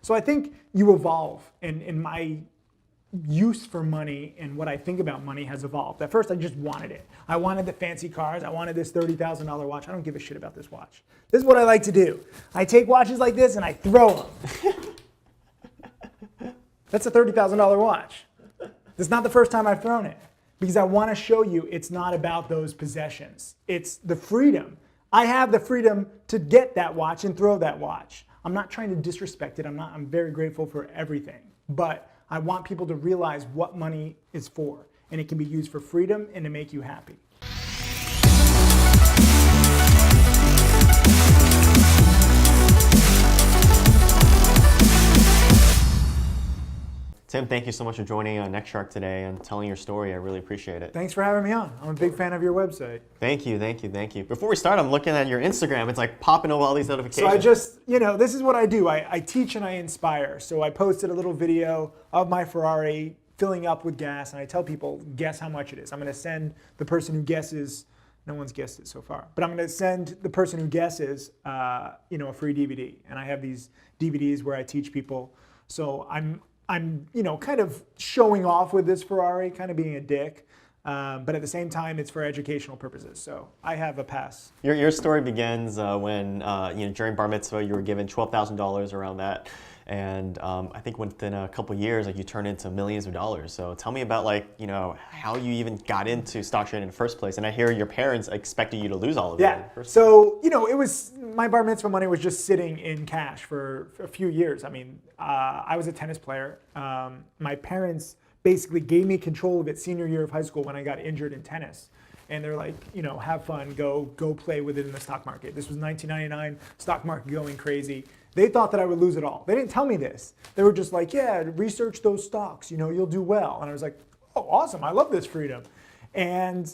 So I think you evolve, and my use for money and what I think about money has evolved. At first, I just wanted it. I wanted the fancy cars. I wanted this $30,000 watch. I don't give a shit about this watch. This is what I like to do. I take watches like this and I throw them. That's a $30,000 watch. It's not the first time I've thrown it, because I want to show you it's not about those possessions. It's the freedom. I have the freedom to get that watch and throw that watch. I'm not trying to disrespect it. I'm very grateful for everything. But I want people to realize what money is for. And it can be used for freedom and to make you happy. Tim, thank you so much for joining Next Shark today and telling your story. I really appreciate it. Thanks for having me on. I'm a big fan of your website. Thank you, thank you, thank you. Before we start, I'm looking at your Instagram. It's like popping up all these notifications. So I just, this is what I do. I teach and I inspire. So I posted a little video of my Ferrari filling up with gas, and I tell people, guess how much it is. I'm going to send the person who guesses, no one's guessed it so far, but I'm going to send the person who guesses, a free DVD. And I have these DVDs where I teach people. So I'm kind of showing off with this Ferrari, kind of being a dick, but at the same time, it's for educational purposes. So I have a pass. Your story begins when during bar mitzvah you were given $12,000 around that, and I think within a couple of years, you turned into millions of dollars. So tell me about how you even got into stock trading in the first place. And I hear your parents expected you to lose all of it. Yeah. So it was my bar mitzvah money was just sitting in cash for a few years. I mean, I was a tennis player. My parents basically gave me control of it senior year of high school when I got injured in tennis. And they're like, have fun, go play with it in the stock market. This was 1999, stock market going crazy. They thought that I would lose it all. They didn't tell me this. They were just like, yeah, research those stocks, you'll do well. And I was like, oh, awesome, I love this freedom. And,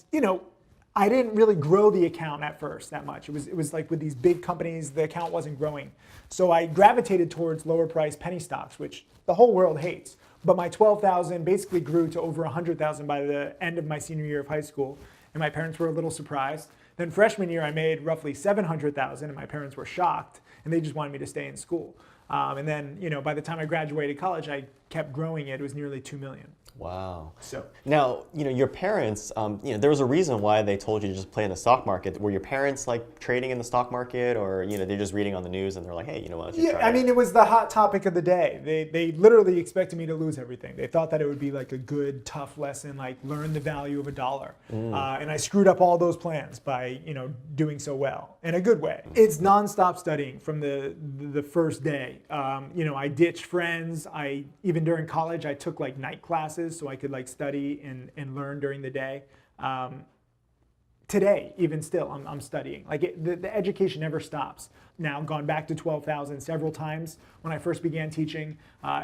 I didn't really grow the account at first that much. It was like with these big companies, the account wasn't growing. So I gravitated towards lower price penny stocks, which the whole world hates. But my 12,000 basically grew to over 100,000 by the end of my senior year of high school. And my parents were a little surprised. Then freshman year, I made roughly 700,000, and my parents were shocked, and they just wanted me to stay in school. And then, by the time I graduated college, I kept growing it. It was nearly 2 million. Wow. So now, your parents, there was a reason why they told you to just play in the stock market. Were your parents like trading in the stock market, or they're just reading on the news and they're like, hey, you know what? Yeah, I mean, it was the hot topic of the day. They literally expected me to lose everything. They thought that it would be like a good, tough lesson, like learn the value of a dollar. And I screwed up all those plans by doing so well in a good way. It's nonstop studying from the first day. I ditched friends. Even during college, I took like night classes so I could like study and learn during the day. Today, even still, I'm studying. Like the education never stops. Now, gone back to 12,000 several times. When I first began teaching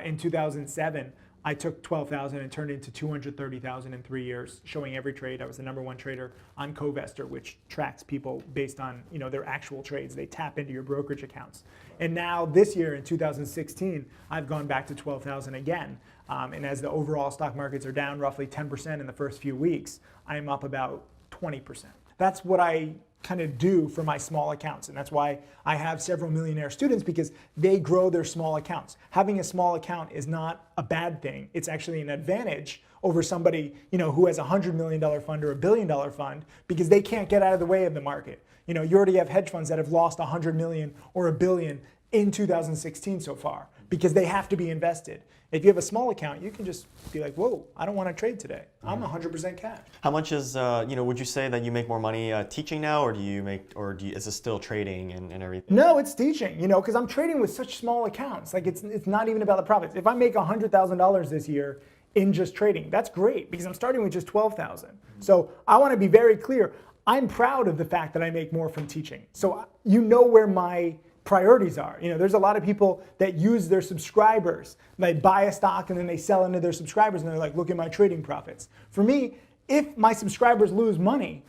in 2007, I took 12,000 and turned it into 230,000 in 3 years, showing every trade. I was the #1 trader on Covestor, which tracks people based on their actual trades. They tap into your brokerage accounts. And now this year in 2016, I've gone back to 12,000 again. And as the overall stock markets are down roughly 10% in the first few weeks, I'm up about 20%. That's what I kind of do for my small accounts. And that's why I have several millionaire students, because they grow their small accounts. Having a small account is not a bad thing. It's actually an advantage over somebody who has a $100 million fund or a $1 billion fund, because they can't get out of the way of the market. You already have hedge funds that have lost 100 million or $1 billion in 2016 so far, because they have to be invested. If you have a small account, you can just be like, whoa, I don't want to trade today. I'm 100% cash. How much is, would you say that you make more money teaching now, or is it still trading and everything? No, it's teaching, because I'm trading with such small accounts. Like it's not even about the profits. If I make $100,000 this year in just trading, that's great, because I'm starting with just 12,000. So I want to be very clear. I'm proud of the fact that I make more from teaching. So where my priorities are. There's a lot of people that use their subscribers. They buy a stock and then they sell into their subscribers and they're like, look at my trading profits. For me, if my subscribers lose money,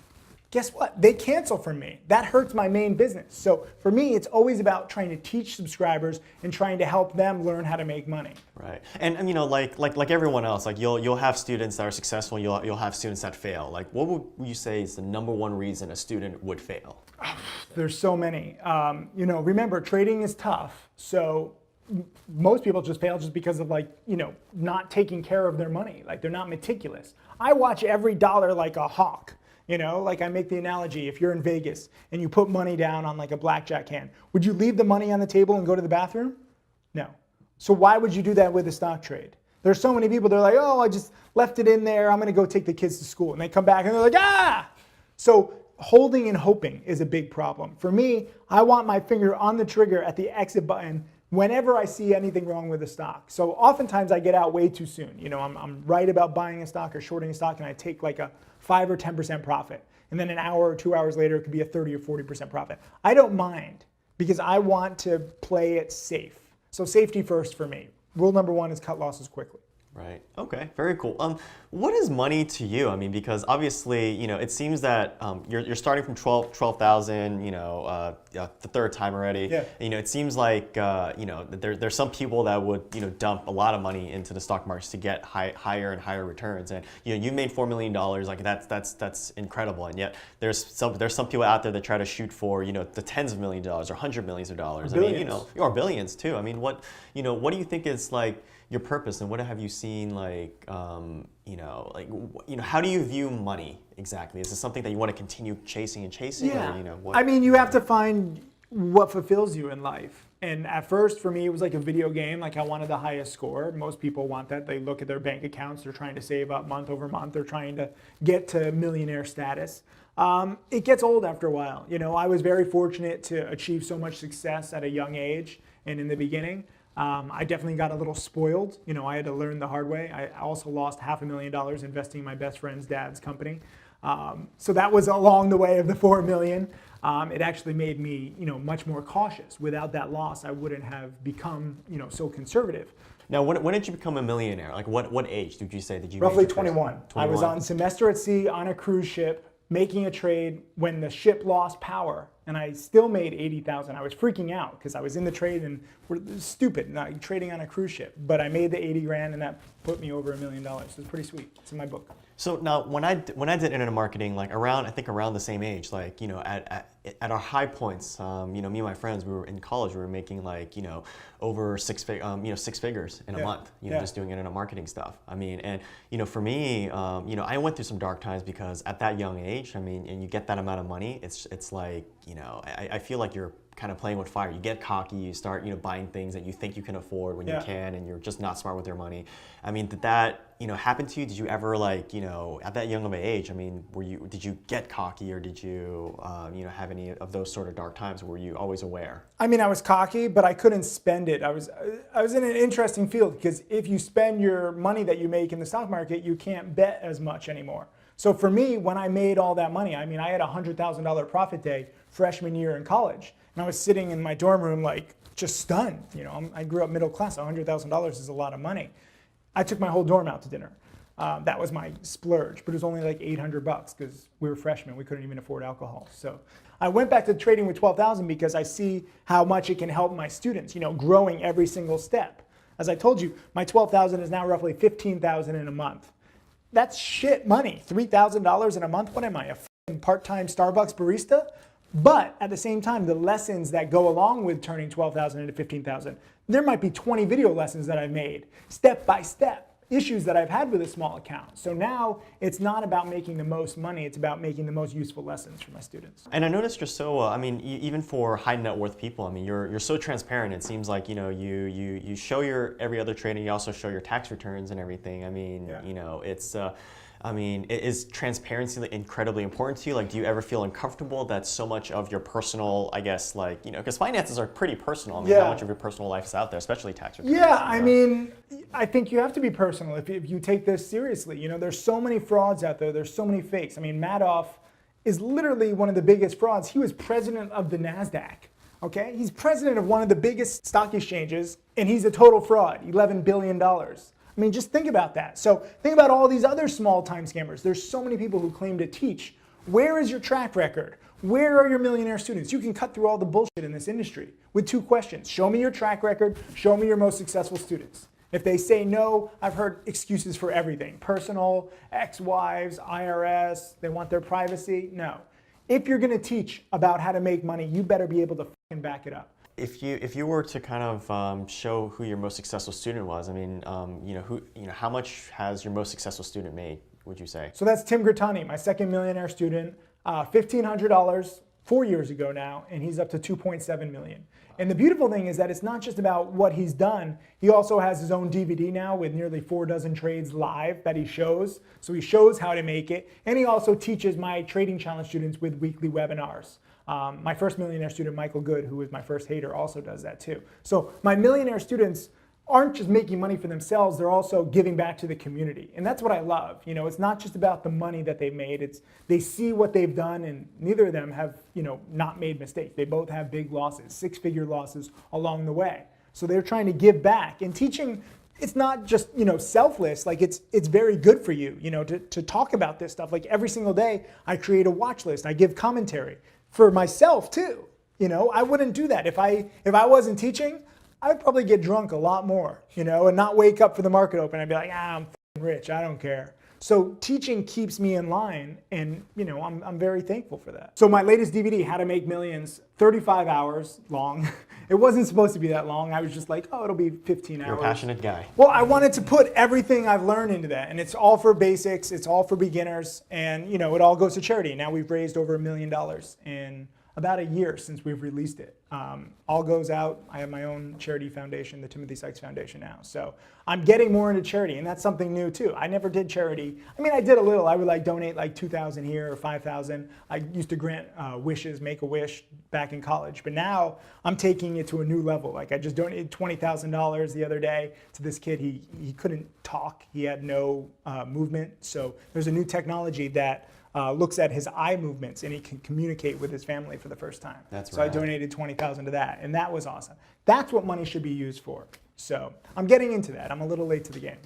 guess what? They cancel from me. That hurts my main business. So for me, it's always about trying to teach subscribers and trying to help them learn how to make money. Right. And like everyone else, like you'll have students that are successful, you'll have students that fail. Like what would you say is the #1 reason a student would fail? There's so many. Remember, trading is tough. So most people just fail just because of not taking care of their money. Like they're not meticulous. I watch every dollar like a hawk. Like I make the analogy, if you're in Vegas and you put money down on like a blackjack hand, would you leave the money on the table and go to the bathroom? No. So why would you do that with a stock trade? There's so many people, they're like, oh, I just left it in there. I'm going to go take the kids to school. And they come back and they're like, ah! So holding and hoping is a big problem. For me, I want my finger on the trigger at the exit button whenever I see anything wrong with the stock. So oftentimes I get out way too soon. I'm right about buying a stock or shorting a stock and I take like a 5 or 10% profit. And then an hour or 2 hours later, it could be a 30 or 40% profit. I don't mind because I want to play it safe. So safety first for me. Rule number 1 is cut losses quickly. Right. Okay. Very cool. What is money to you? I mean, because obviously, it seems that you're starting from 12,000. The third time already. Yeah. It seems like there's some people that would dump a lot of money into the stock markets to get higher and higher returns. And you made $4 million. Like that's incredible. And yet there's some people out there that try to shoot for the tens of millions of dollars or hundred millions of dollars. Billions. I mean, or billions too. I mean, what do you think is like your purpose, and what have you seen how do you view money exactly? Is this something that you want to continue chasing? Yeah. Or, what? I mean, you have to find what fulfills you in life. And at first, for me, it was like a video game. Like I wanted the highest score. Most people want that. They look at their bank accounts. They're trying to save up month over month. They're trying to get to millionaire status. It gets old after a while. I was very fortunate to achieve so much success at a young age and in the beginning. I definitely got a little spoiled. I had to learn the hard way. I also lost $500,000 investing in my best friend's dad's company. So that was along the way of the 4 million. It actually made me, much more cautious. Without that loss, I wouldn't have become, so conservative. Now, when did you become a millionaire? Like what age did you say that you? Roughly made your first- 21. I was on semester at sea on a cruise ship, making a trade when the ship lost power, and I still made 80,000. I was freaking out because I was in the trade and we're stupid, not trading on a cruise ship. But I made the 80 grand, and that put me over $1 million. So it's pretty sweet. It's in my book. So now, when I did internet marketing, like around the same age, like at our high points, me and my friends, we were in college, we were making like over six figures in a month, just doing internet marketing stuff. I mean, and for me, I went through some dark times because at that young age, I mean, and you get that amount of money, it's like I feel like you're kind of playing with fire. You get cocky, you start buying things that you think you can afford when you can, and you're just not smart with your money. I mean, did that happen to you? Did you ever at that young of an age? I mean, did you get cocky, or did you have any of those sort of dark times? Or were you always aware? I mean, I was cocky, but I couldn't spend it. I was in an interesting field because if you spend your money that you make in the stock market, you can't bet as much anymore. So for me, when I made all that money, I mean, I had a $100,000 profit day freshman year in college. And I was sitting in my dorm room like just stunned. I grew up middle class. $100,000 is a lot of money. I took my whole dorm out to dinner. That was my splurge, but it was only like $800 because we were freshmen. We couldn't even afford alcohol. So I went back to trading with 12,000 because I see how much it can help my students, growing every single step. As I told you, my 12,000 is now roughly 15,000 in a month. That's shit money. $3,000 in a month. What am I, a f***ing part-time Starbucks barista? But at the same time, the lessons that go along with turning 12,000 into 15,000, there might be 20 video lessons that I've made, step by step, issues that I've had with a small account. So now it's not about making the most money, it's about making the most useful lessons for my students. And I noticed you're so, even for high net worth people, I mean, you're so transparent. It seems like, you show your every other trade, and you also show your tax returns and everything. I mean, it's, is transparency incredibly important to you? Like, do you ever feel uncomfortable that so much of your personal, I guess, because finances are pretty personal. I mean, how much of your personal life is out there, especially tax returns? Yeah, I mean, I think you have to be personal if you take this seriously. There's so many frauds out there. There's so many fakes. I mean, Madoff is literally one of the biggest frauds. He was president of the NASDAQ. Okay, he's president of one of the biggest stock exchanges, and he's a total fraud. $11 billion. I mean, just think about that. So think about all these other small-time scammers. There's so many people who claim to teach. Where is your track record? Where are your millionaire students? You can cut through all the bullshit in this industry with 2 questions. Show me your track record. Show me your most successful students. If they say no, I've heard excuses for everything. Personal, ex-wives, IRS, they want their privacy. No. If you're going to teach about how to make money, you better be able to fucking back it up. if you were to kind of show who your most successful student was, I mean, how much has your most successful student made, would you say? So that's Tim Grittani, my second millionaire student, $1,500 4 years ago now, and he's up to 2.7 million. And the beautiful thing is that it's not just about what he's done. He also has his own DVD now with nearly 4 dozen trades live that he shows. So he shows how to make it. And he also teaches my Trading Challenge students with weekly webinars. My first millionaire student, Michael Good, who was my first hater, also does that too. So my millionaire students aren't just making money for themselves, they're also giving back to the community. And that's what I love. You know, it's not just about the money that they've made, it's they see what they've done, and neither of them have, not made mistakes. They both have big losses, 6-figure losses along the way. So they're trying to give back. And teaching, it's not just, selfless, like it's very good for you, to talk about this stuff. Like every single day I create a watch list, I give commentary for myself too. I wouldn't do that if I wasn't teaching. I'd probably get drunk a lot more, and not wake up for the market open. I'd be like, I'm rich, I don't care. So teaching keeps me in line, and I'm very thankful for that. So my latest DVD, How to Make Millions, 35 hours long. It wasn't supposed to be that long. I was just like, it'll be 15 hours. You're a passionate guy. Well, I wanted to put everything I've learned into that, and it's all for basics, it's all for beginners, and it all goes to charity. Now we've raised over $1 million in about a year since we've released it. All goes out. I have my own charity foundation, the Timothy Sykes Foundation now. So I'm getting more into charity, and that's something new too. I never did charity. I mean, I did a little. I would donate like 2,000 here or 5,000. I used to grant wishes, make a wish back in college. But now I'm taking it to a new level. Like I just donated $20,000 the other day to this kid. He couldn't talk. He had no movement. So there's a new technology that looks at his eye movements, and he can communicate with his family for the first time. That's so right. I donated $20,000 to that, and that was awesome. That's what money should be used for. So I'm getting into that. I'm a little late to the game.